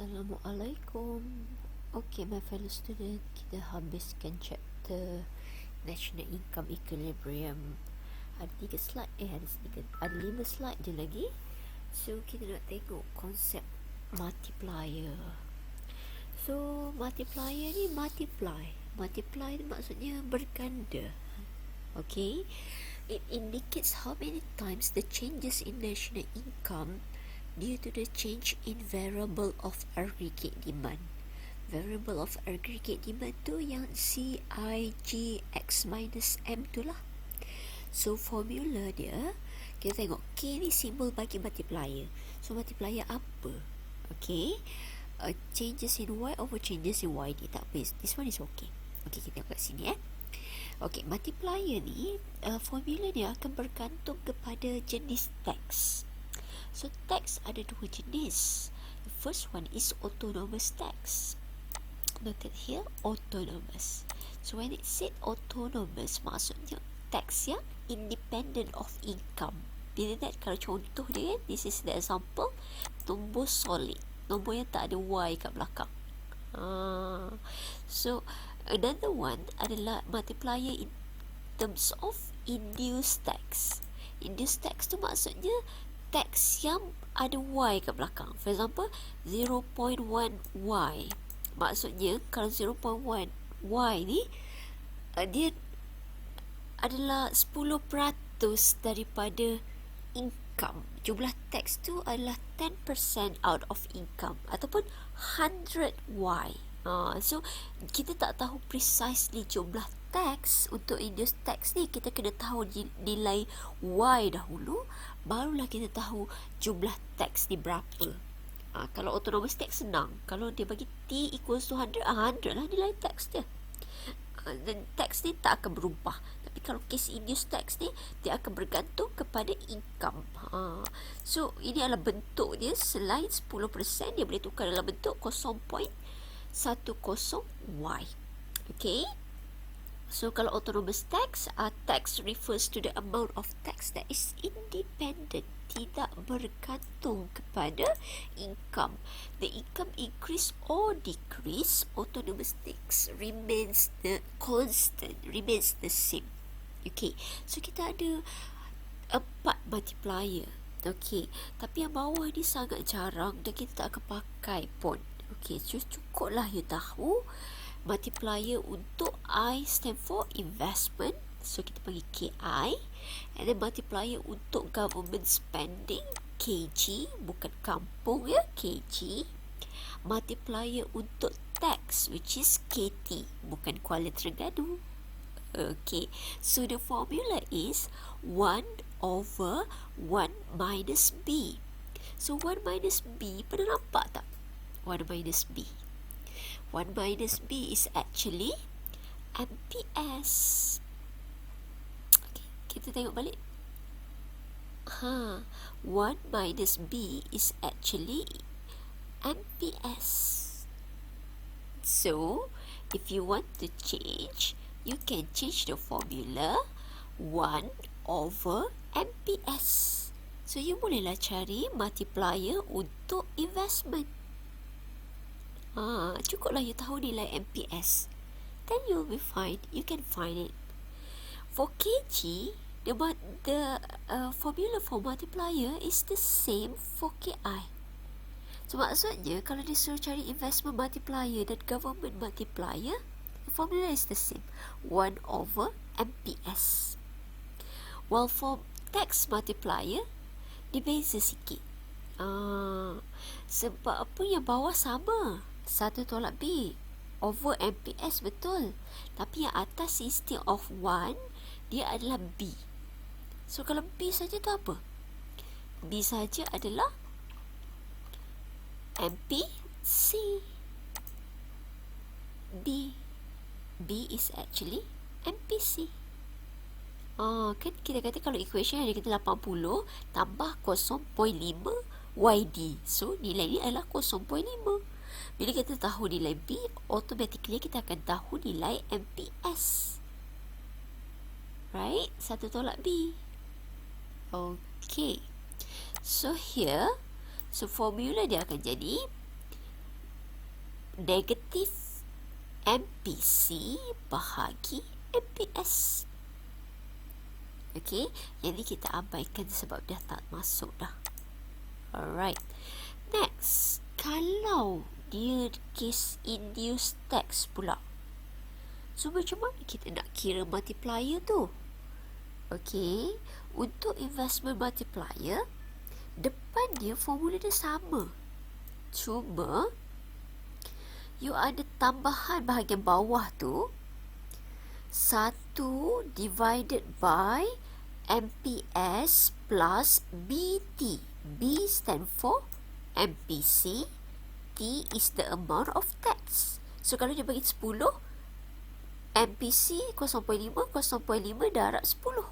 Assalamualaikum. Okay, my fellow student, kita habiskan chapter National Income Equilibrium. Ada 3 slide, ada 5 slide je lagi. So, kita nak tengok konsep multiplier. So, multiplier ni multiply. Multiply ni maksudnya berganda. Okay, it indicates how many times the changes in national income due to the change in variable of aggregate demand. Variable of aggregate demand tu yang CIGX minus M tu lah. So formula dia, kita tengok K ni simbol bagi multiplier. So multiplier apa? Okay, changes in Y over changes in YD. Tak apa, this one is okay. Okay, kita tengok kat sini Okay, multiplier ni formula dia akan bergantung kepada jenis tax. So tax ada 2 jenis. The first one is autonomous tax. Noted here, autonomous. So when it said autonomous, maksudnya tax yang independent of income. Bila that, kalau contoh dia kan, this is the example, nombor solid, nombor yang tak ada Y kat belakang. So another one adalah multiplier in terms of induced tax. Induced tax tu maksudnya tax yang ada Y kat belakang. For example, 0.1Y. Maksudnya kalau 0.1Y ni dia adalah 10% daripada income. Jumlah tax tu adalah 10% out of income ataupun 100Y. So kita tak tahu precisely jumlah tax. Untuk induced tax ni kita kena tahu nilai Y dahulu, barulah kita tahu jumlah tax ni berapa. Kalau autonomous tax senang, kalau dia bagi T equals to 100, 100 lah nilai tax dia. Dan tax ni tak akan berubah. Tapi kalau case induced tax ni, dia akan bergantung kepada income. So ini adalah bentuk dia. Selain 10%, dia boleh tukar dalam bentuk 0.10Y. Okay, so kalau autonomous tax, tax refers to the amount of tax that is independent, tidak bergantung kepada income. The income increase or decrease, autonomous tax remains the constant, remains the same. Okay, so kita ada 4 multiplier. Okay, tapi yang bawah ni sangat jarang dan kita tak akan pakai pun. Okay, so cukuplah you tahu multiplier untuk I stand for investment, so kita panggil KI. And then multiplier untuk government spending, KG, bukan kampung ya, KG. Multiplier untuk tax, which is KT, bukan Kuala Terengganu. Okay, so the formula is 1 over 1 minus B. So 1 minus B, pernah nampak tak? 1 minus B. 1 minus B is actually MPS. Okay, kita tengok balik. 1 minus B is actually MPS. So, if you want to change, you can change the formula 1 over MPS. So, you bolehlah cari multiplier untuk investment. Cukuplah you tahu nilai MPS, then you'll be fine. You can find it. For KG, the formula for multiplier is the same for KI. So maksudnya kalau disuruh cari investment multiplier dan government multiplier, the formula is the same, 1 over MPS. While for tax multiplier, dia beza sikit. Sebab apa, yang bawah sama, 1 tolak B over MPS, betul. Tapi yang atas instead of 1, dia adalah B. So kalau B saja tu apa? B saja adalah MPC. B is actually MPC. Kan kita kata kalau equation ada kita 80 tambah 0.5 YD. So nilai ni adalah 0.5. Bila kita tahu nilai B, automatically kita akan tahu nilai MPS. Right? 1 tolak B. Okay. So here, so formula dia akan jadi negatif MPC bahagi MPS. Okay, yang ni kita abaikan sebab dah tak masuk dah. Alright, next, kalau dia case induced tax pula, so macam mana kita nak kira multiplier tu? Okay, untuk investment multiplier, depan dia formula dia sama, cuma you ada tambahan bahagian bawah tu 1 divided by MPS plus BT. B stand for MPC, T is the amount of tax. So kalau dia bagi 10, MPC 0.5 darab 10.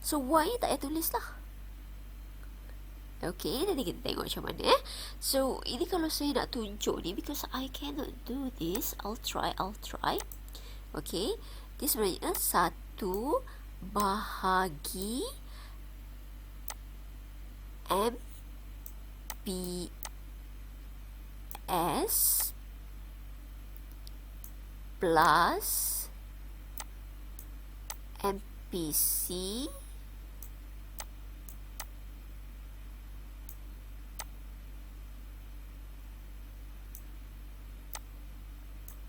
So Y ni tak payah tulis lah. Okay, nanti kita tengok macam mana. So ini kalau saya nak tunjuk ni, because I cannot do this, I'll try. Okay, dia sebenarnya 1 bahagi MPS plus MPC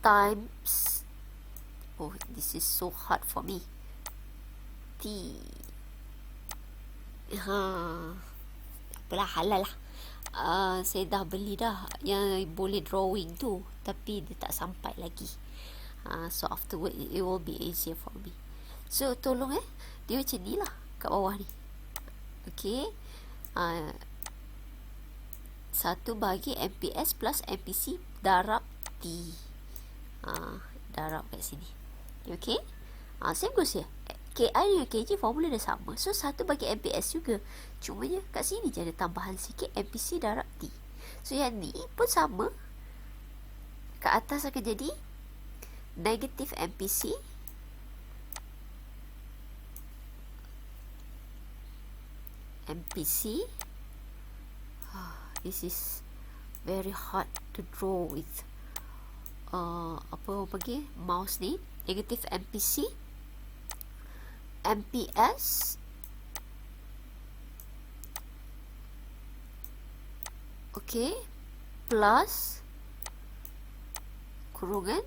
times, oh this is so hard for me, T. Apalah, halal lah. Saya dah beli dah yang boleh drawing tu, tapi dia tak sampai lagi. So afterward it will be easier for me. So tolong dia macam ni lah kat bawah ni. Okay, 1 bahagi MPS plus MPC darab T. Darab kat sini. Okay, same goes here. KI dengan KJ formula dah sama. So 1 bagi MPS juga, cumanya kat sini je ada tambahan sikit MPC darab T. So yang ni pun sama, kat atas akan jadi negatif MPC this is very hard to draw with apa orang panggil mouse ni. Negatif MPC MPS okay, plus kurungan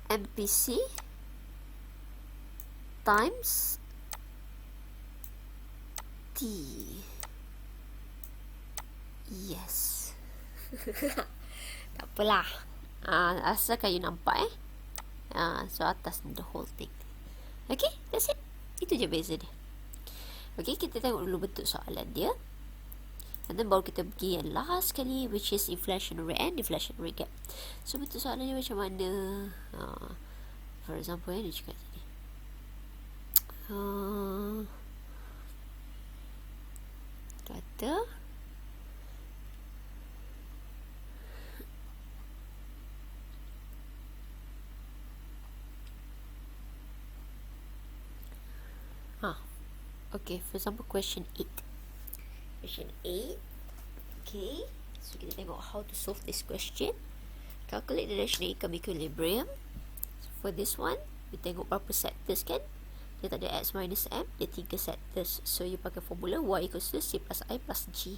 MPC times T. Yes. Tak apalah, asalkan you nampak so atas the whole thing. Okay, that's it. Itu je beza dia. Okay, kita tengok dulu bentuk soalan dia, and then baru kita pergi yang last sekali, which is inflationary and deflationary gap. So bentuk soalan dia macam mana? For example, dia cakap sini, kata okay, for example question 8. Okay, so kita tengok how to solve this question. Calculate the national income equilibrium. So for this one, we tengok berapa sectors kan. Dia tak ada X minus M, dia 3 sectors. So you pakai formula Y equals to C plus I plus G.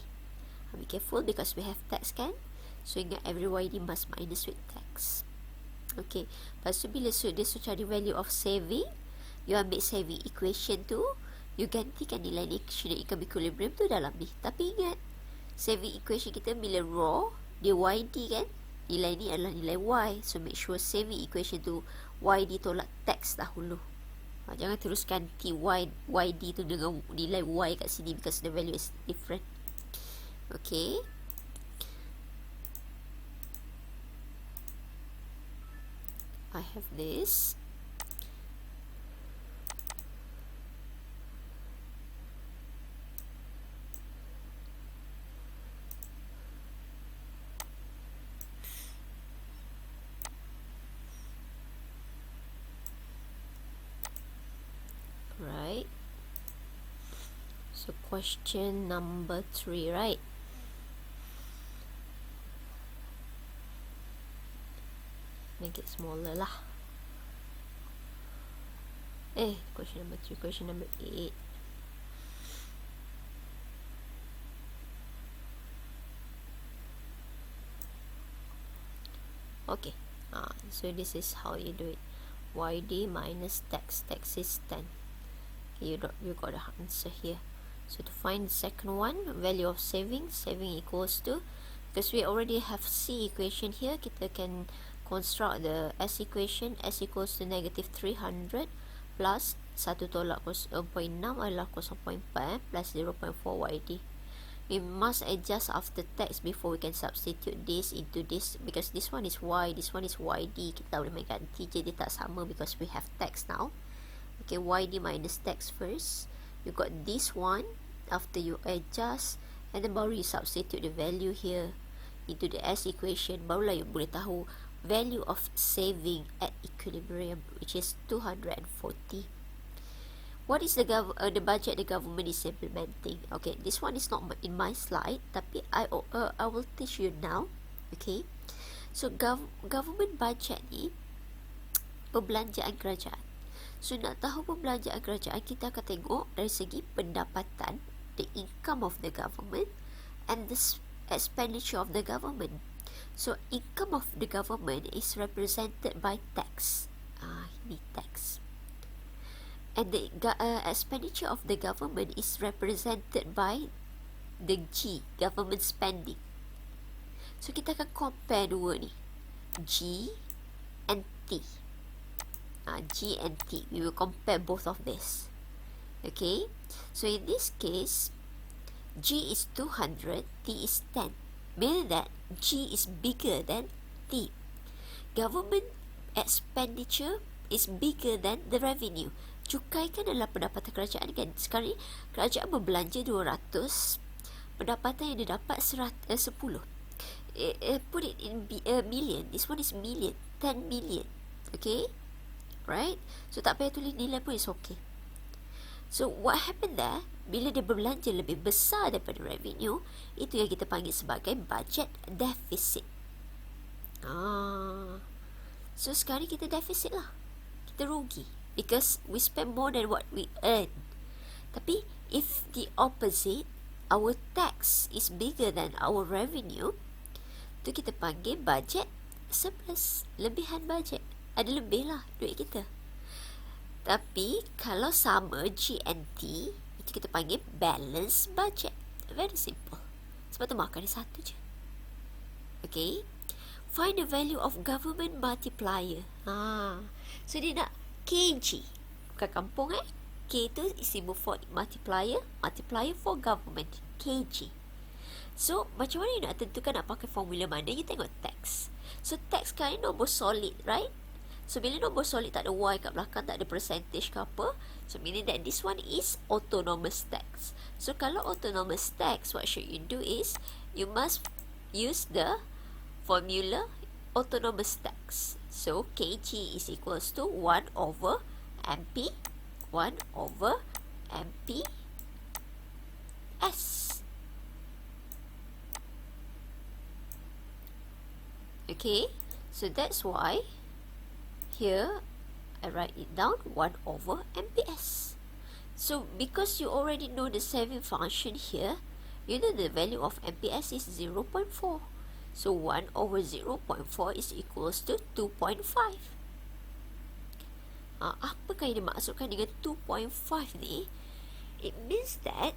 Be careful because we have tax kan. So ingat every Y ni must minus with tax. Okay, lepas tu bila dia cari value of saving, you ambil saving equation tu, you gantikan nilai national income equilibrium tu dalam ni. Tapi ingat, saving equation kita bila raw, dia YD kan, nilai ni adalah nilai Y. So make sure saving equation tu YD tolak tax dahulu. Jangan terus ganti YD tu dengan nilai Y kat sini, because the value is different. Okay, I have this. Right, so question number 3, right? make it smaller lah. Question number 3, question number 8. Okay, so this is how you do it. YD minus tax is 10. Okay, you got the answer here. So to find the second one, value of saving equals to, because we already have C equation here, kita can construct the S equation. S equals to negative 300 plus 1 tolak 0.6 adalah 0.4 plus 0.4 YD. We must adjust after tax before we can substitute this into this, because this one is Y, this one is YD. Kita boleh main ganti je, dia tak sama because we have tax now. Okay, YD minus tax first. You got this one. After you adjust, and then baru you substitute the value here into the S equation, barulah you boleh tahu value of saving at equilibrium, which is 240. What is the budget the government is implementing? Okay, this one is not in my slide, tapi I will teach you now. Okay, so government budget ni perbelanjaan kerajaan. So nak tahu perbelanjaan kerajaan, kita akan tengok dari segi pendapatan, the income of the government, and the expenditure of the government. So income of the government is represented by tax. Ini tax. And the expenditure of the government is represented by the G, government spending. So kita akan compare dua ni, G and T. G and T, we will compare both of this. Okay, so in this case, G is 200, T is 10, meaning that G is bigger than T. Government expenditure is bigger than the revenue. Cukai kan adalah pendapatan kerajaan kan. Sekarang ni kerajaan berbelanja 200, pendapatan yang dia dapat 10. Put it in million. This one is million, 10 million. Okay, right? So tak payah tulis nilai pun is okay. So what happened there, bila dia berbelanja lebih besar daripada revenue, itu yang kita panggil sebagai budget deficit. So sekarang kita deficit lah, kita rugi, because we spend more than what we earn. Tapi if the opposite, our tax is bigger than our revenue, tu kita panggil budget surplus, lebihan budget, ada lebih lah duit kita. Tapi kalau sama G and T, itu kita panggil balance budget. Very simple. Sebab tu makan dia satu je. Okay, find the value of government multiplier. So dia nak KG, bukan kampung K tu symbol for multiplier, multiplier for government, KG. So macam mana you nak tentukan nak pakai formula mana? You tengok tax. So tax kan nombor solid, right? So bila nombor solid tak ada Y kat belakang, tak ada percentage ke apa, so meaning that this one is autonomous tax. So kalau autonomous tax, what should you do is you must use the formula autonomous tax. So KG is equals to 1 over MP, 1 over MP S. Okay, so that's why here I write it down 1 over MPS. So because you already know the saving function here, you know the value of MPS is 0.4. So 1 over 0.4 is equals to 2.5. Apakah yang dimaksudkan dengan 2.5 ni? It means that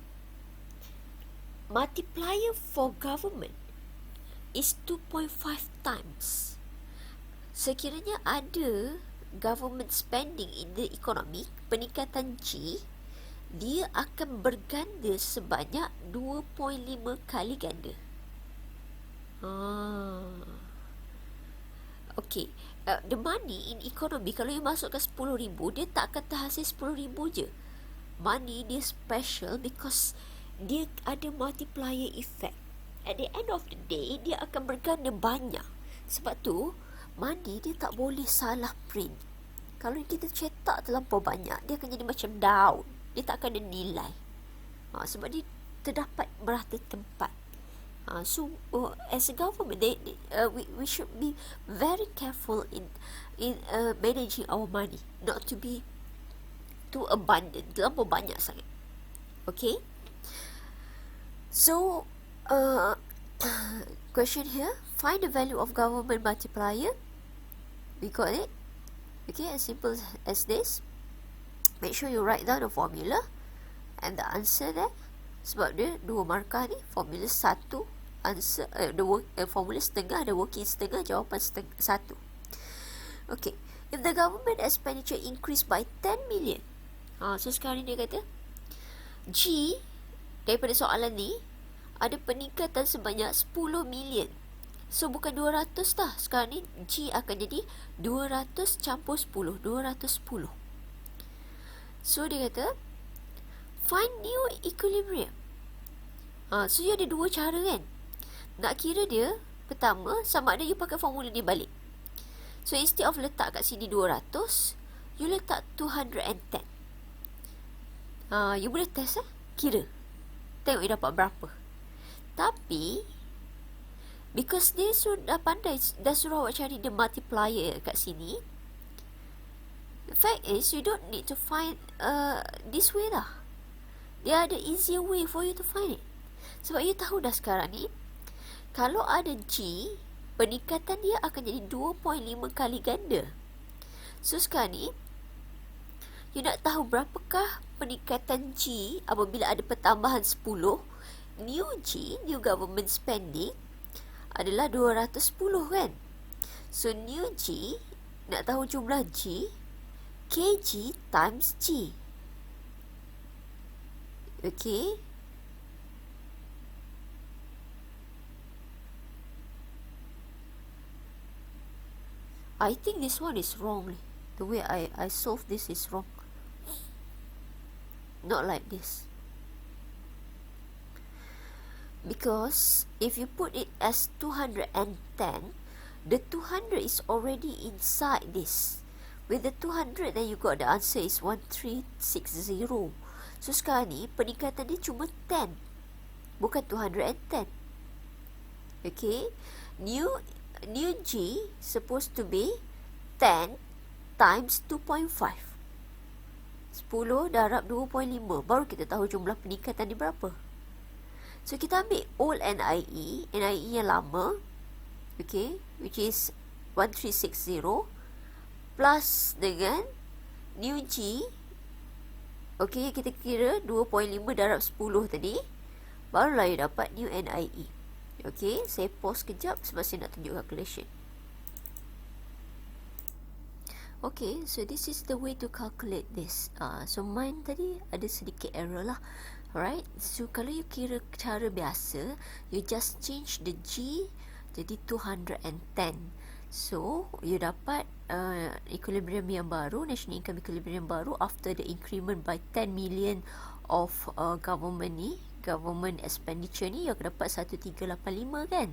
multiplier for government is 2.5 times. Sekiranya ada government spending in the economy, peningkatan G, dia akan berganda sebanyak 2.5 kali ganda. Okay, the money in economy, kalau you masukkan 10,000, dia tak akan terhasil 10,000 je. Money dia special because dia ada multiplier effect. At the end of the day, dia akan berganda banyak. Sebab tu money dia tak boleh salah print. Kalau kita cetak terlampau banyak, dia akan jadi macam daun, dia tak akan ada nilai. Sebab dia terdapat merata tempat. As a government, we should be very careful in managing our money, not to be too abundant, terlalu banyak sangat. Okay, so question here, find the value of government multiplier. We got it. Okay, as simple as this. Make sure you write down the formula and the answer there. Sebab dia dua markah ni, formula satu, answer formula setengah, ada working setengah, jawapan satu. Okay, if the government expenditure increase by 10 million, so sekarang ni dia kata G daripada soalan ni ada peningkatan sebanyak 10 million. So bukan 200 dah. Sekarang ni G akan jadi 200 campur 10, 210. So dia kata find new equilibrium. So you ada dua cara kan. Nak kira dia, pertama, sama ada you pakai formula ni balik. So instead of letak kat sini 200, you letak 210. You boleh test kira. Tengok you dapat berapa. Tapi because dia sudah pandai, dah suruh awak cari the multiplier kat sini, the fact is you don't need to find this way lah. Dia ada easier way for you to find it. Sebab you tahu dah sekarang ni, kalau ada G, peningkatan dia akan jadi 2.5 kali ganda. So sekarang ni, you nak tahu berapakah peningkatan G apabila ada pertambahan 10. New G, new government spending, adalah 210 kan. So new G, nak tahu jumlah G, KG times G. Okay, I think this one is wrong. The way I solve this is wrong. Not like this. Because if you put it as 210, the 200 is already inside this. With the 200, then you got the answer is 1360. So sekarang ni peningkatan dia cuma 10, bukan 210. Okay, new G supposed to be 10 times 2.5. 10 darab 2.5, baru kita tahu jumlah peningkatan ni berapa. So kita ambil old NIE yang lama, okay, which is 1360 plus dengan new G. Okay, kita kira 2.5 darab 10 tadi, barulah you dapat new NIE. Okay, saya pause kejap sebab saya nak tunjuk calculation. Okay, so this is the way to calculate this. So mine tadi ada sedikit error lah. Alright, so kalau you kira cara biasa, you just change the G jadi 210. So you dapat equilibrium yang baru, national income equilibrium baru after the increment by 10 million of government expenditure ni, you akan dapat 1385 kan.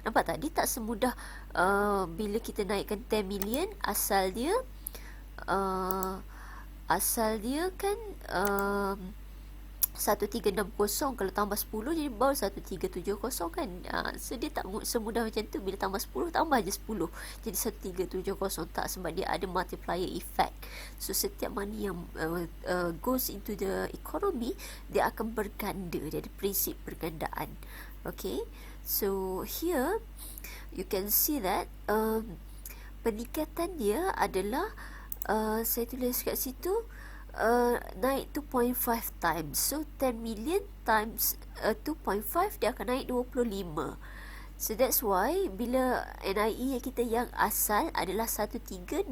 Nampak tak? Dia tak semudah bila kita naikkan 10 million, asal dia kan 1360, kalau tambah 10 jadi baru 1370 kan. So dia tak semudah macam tu. Bila tambah 10, tambah je 10 jadi 1370. Tak, sebab dia ada multiplier effect. So setiap money yang goes into the economy, dia akan berganda. Dia ada prinsip pergandaan. Okay, so here you can see that peningkatan dia adalah saya tulis kat situ, naik 2.5 times. So 10 million times 2.5, dia akan naik 25. So that's why bila NIE kita yang asal adalah 1360,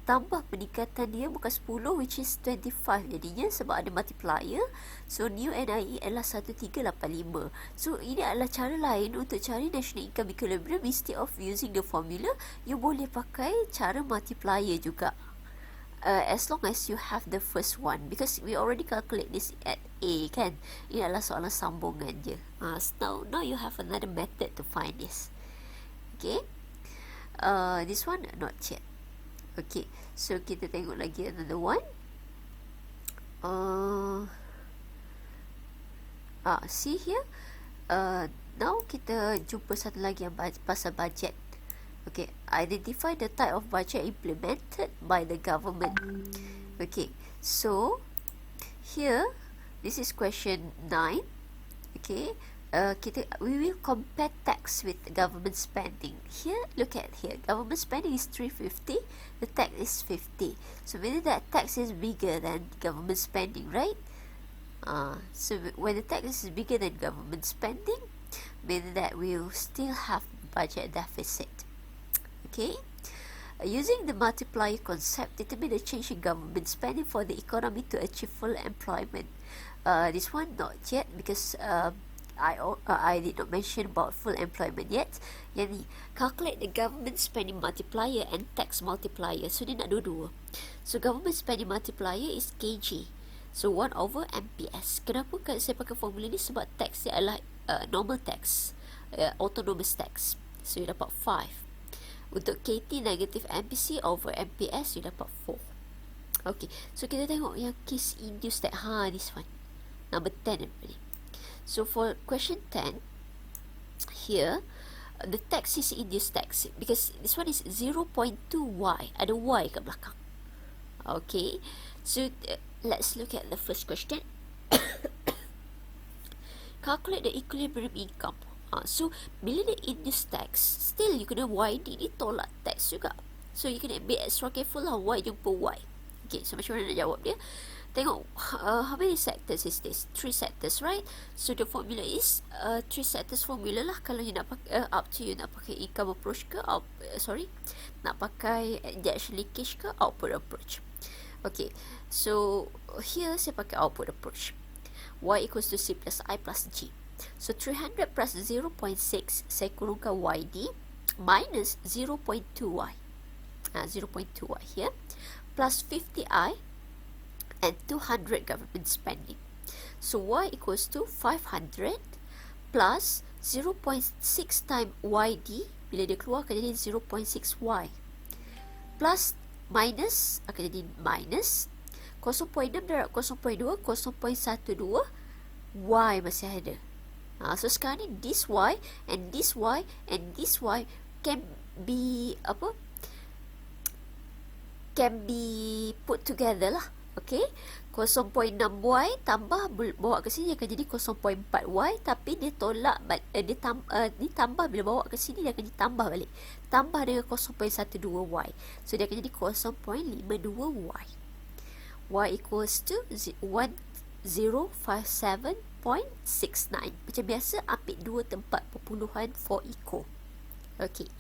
tambah peningkatan dia bukan 10, which is 25 jadinya, sebab ada multiplier. So new NIE adalah 1385. So ini adalah cara lain untuk cari national income equilibrium. Instead of using the formula, you boleh pakai cara multiplier juga. As long as you have the first one, because we already calculate this at A kan. Ini adalah soalan sambungan je. So now you have another method to find this. Okay, this one not yet. Okay, so kita tengok lagi another one. See here, now kita jumpa satu lagi yang pasal budget. Okay, identify the type of budget implemented by the government. Okay, so here, this is question 9. Okay, we will compare tax with government spending. Here, look at here. Government spending is 350. The tax is 50. So meaning that tax is bigger than government spending, right? So when the tax is bigger than government spending, meaning that we will still have budget deficit. Okay. Using the multiplier concept, determine the change in government spending for the economy to achieve full employment. This one not yet because I did not mention about full employment yet. Yang ni, calculate the government spending multiplier and tax multiplier. So dia nak dua-dua. So government spending multiplier is kg. So 1 over MPS. Kenapa saya pakai formula ni? Sebab tax dia adalah normal tax, autonomous tax. So you dapat 5. Untuk KT negative MPC over MPS, you dapat 4. Okay, so kita tengok yang case induced tax. This one, number 10 ni. So for question 10, here the tax is induced tax because this one is 0.2y. Ada y kat belakang. Okay, so let's look at the first question. Calculate the equilibrium income. So bila dia induced tax, still you kena YD ni tolak tax juga. So you kena be extra careful lah, Y jumpa Y. Okay, so macam mana nak jawab dia? Tengok, how many sectors is this? 3 sectors, right? So the formula is 3 sectors formula lah. Kalau you nak pakai, up to you nak pakai income approach ke, nak pakai injection linkage ke, output approach. Okay, so here saya pakai output approach. Y equals to C plus I plus G. So 300 plus 0.6 saya kurungkan YD minus 0.2Y. 0.2Y here plus 50I and 200 government spending. So Y equals to 500 plus 0.6 times YD, bila dia keluar akan jadi 0.6Y plus minus akan jadi minus 0.6 darab 0.2, 0.12 Y masih ada. So sekarang ni this Y and this Y and this Y can be put together lah. Okay, 0.6Y tambah bawa ke sini akan jadi 0.4Y, tapi dia tolak dia tambah, bila bawa ke sini dia akan ditambah balik, tambah dengan 0.12Y, so dia akan jadi 0.52Y. Y equals to 1057.69. Macam biasa ambil 2 tempat perpuluhan for eco. Okay,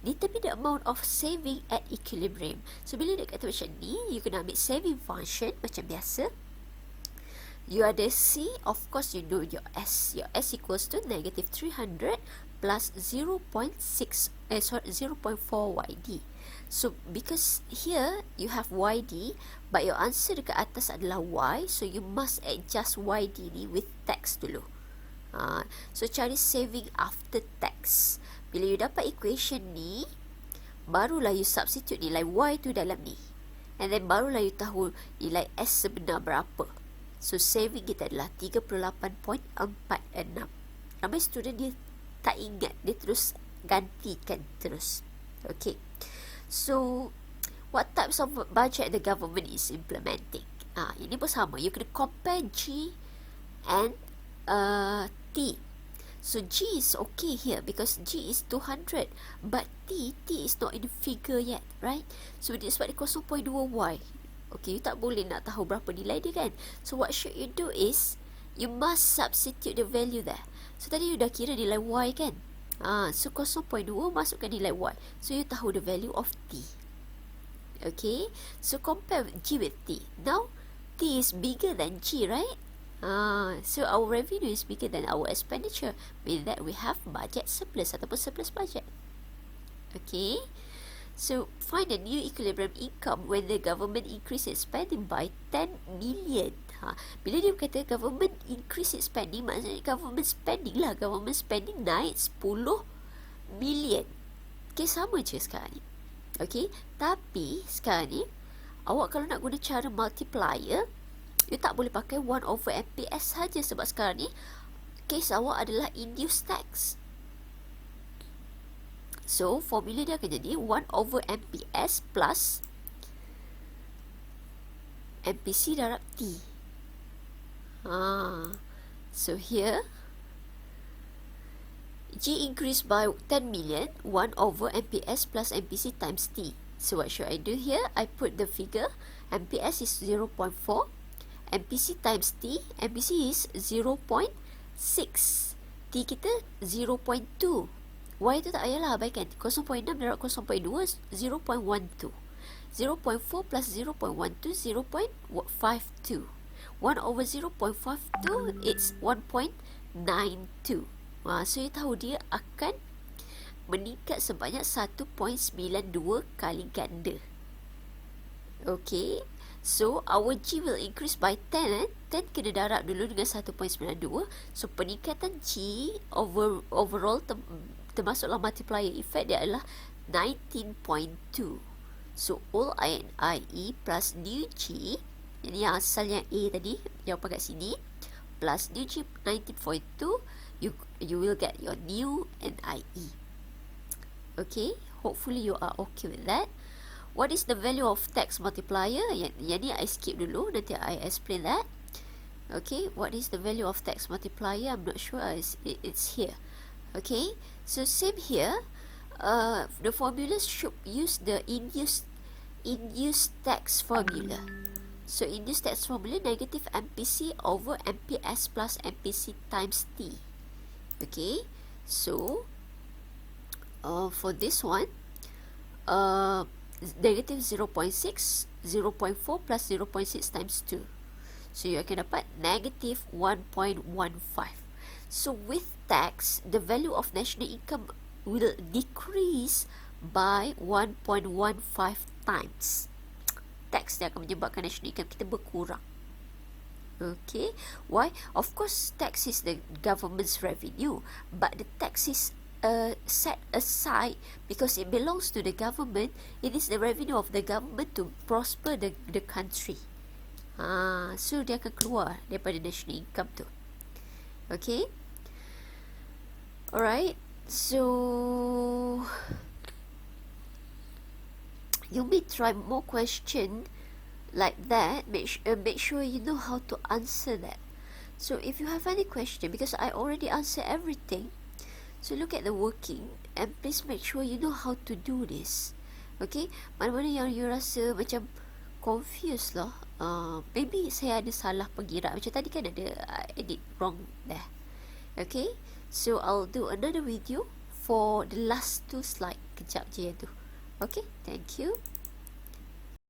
determine the amount of saving at equilibrium. So bila dia kata macam ni, you kena ambil saving function macam biasa. You ada C, of course you know your S. Your S equals to negative 300 plus 0.4 YD. So because here you have YD, but your answer dekat atas adalah Y, so you must adjust YD ni with tax dulu. So cari saving after tax. Bila you dapat equation ni, barulah you substitute nilai Y tu dalam ni, and then barulah you tahu nilai S sebenar berapa. So saving kita adalah 38.46. Ramai student dia tak ingat, dia terus gantikan terus. Okay, so what types of budget the government is implementing? Ini pun sama, you kena compare G and T. So G is okay here because G is 200, but T is not in the figure yet, right? So dia sebab dia 0.2Y. Okay, you tak boleh nak tahu berapa nilai dia kan? So what should you do is you must substitute the value there. So tadi you dah kira nilai Y kan? So 0.2 masukkan nilai Y, so you tahu the value of T. Okay, so compare G with T. Now T is bigger than G, right? So our revenue is bigger than our expenditure, meaning that we have budget surplus ataupun surplus budget. Okay, so find the new equilibrium income when the government increase its spending by 10 million. Bila dia kata government increase its spending, maksudnya government spending lah, government spending naik 10 million. Okay, sama je sekarang ni. Okay, tapi sekarang ni awak kalau nak guna cara multiplier, you tak boleh pakai 1 over MPS saja, sebab sekarang ni case awak adalah induced tax. So formula dia akan jadi 1/MPS plus MPC darab T. So here G increased by 10 million, 1/MPS plus MPC times T. So what should I do here? I put the figure. MPS is 0.4, MPC times T. MPC is 0.6, T kita 0.2. Y tu tak payahlah abaikan. 0.6 darab 0.2, 0.12. 0.4 plus 0.12, 0.52. 1/0.52, it's 1.92. So you tahu dia akan meningkat sebanyak 1.92 kali ganda. Okay, so our G will increase by 10. 10 kena darab dulu dengan 1.92. So peningkatan G overall termasuklah multiplier effect dia adalah 19.2. So all I and IE plus new G, jadi yang asalnya A tadi jawapan kat sini, plus new G 19.2, you will get your new NIE. Okay, hopefully you are okay with that. What is the value of tax multiplier? Yang ni I skip dulu, nanti I explain that. Okay, what is the value of tax multiplier? I'm not sure, it's here. Okay, so same here. The formula should use the induced tax formula. So induced tax formula, negative MPC over MPS plus MPC times T. Okay, so for this one, negative 0.6, 0.4 plus 0.6 times 2. So you akan dapat negative 1.15. So with tax, the value of national income will decrease by 1.15 times. Tax dia akan menyebabkan national income kita berkurang. Okay, why? Of course, tax is the government's revenue, but the tax is set aside because it belongs to the government. It is the revenue of the government to prosper the country. So dia akan keluar daripada national income tu. Okay, alright. So you may try more question like that. Make sure you know how to answer that. So if you have any question, because I already answered everything, so look at the working and please make sure you know how to do this. Okay, mana-mana yang you rasa macam confused lah, maybe saya ada salah pengira, macam tadi kan ada edit wrong there. Okay, so I'll do another video for the last 2 slide. Kejap je yang tu. Okay, thank you.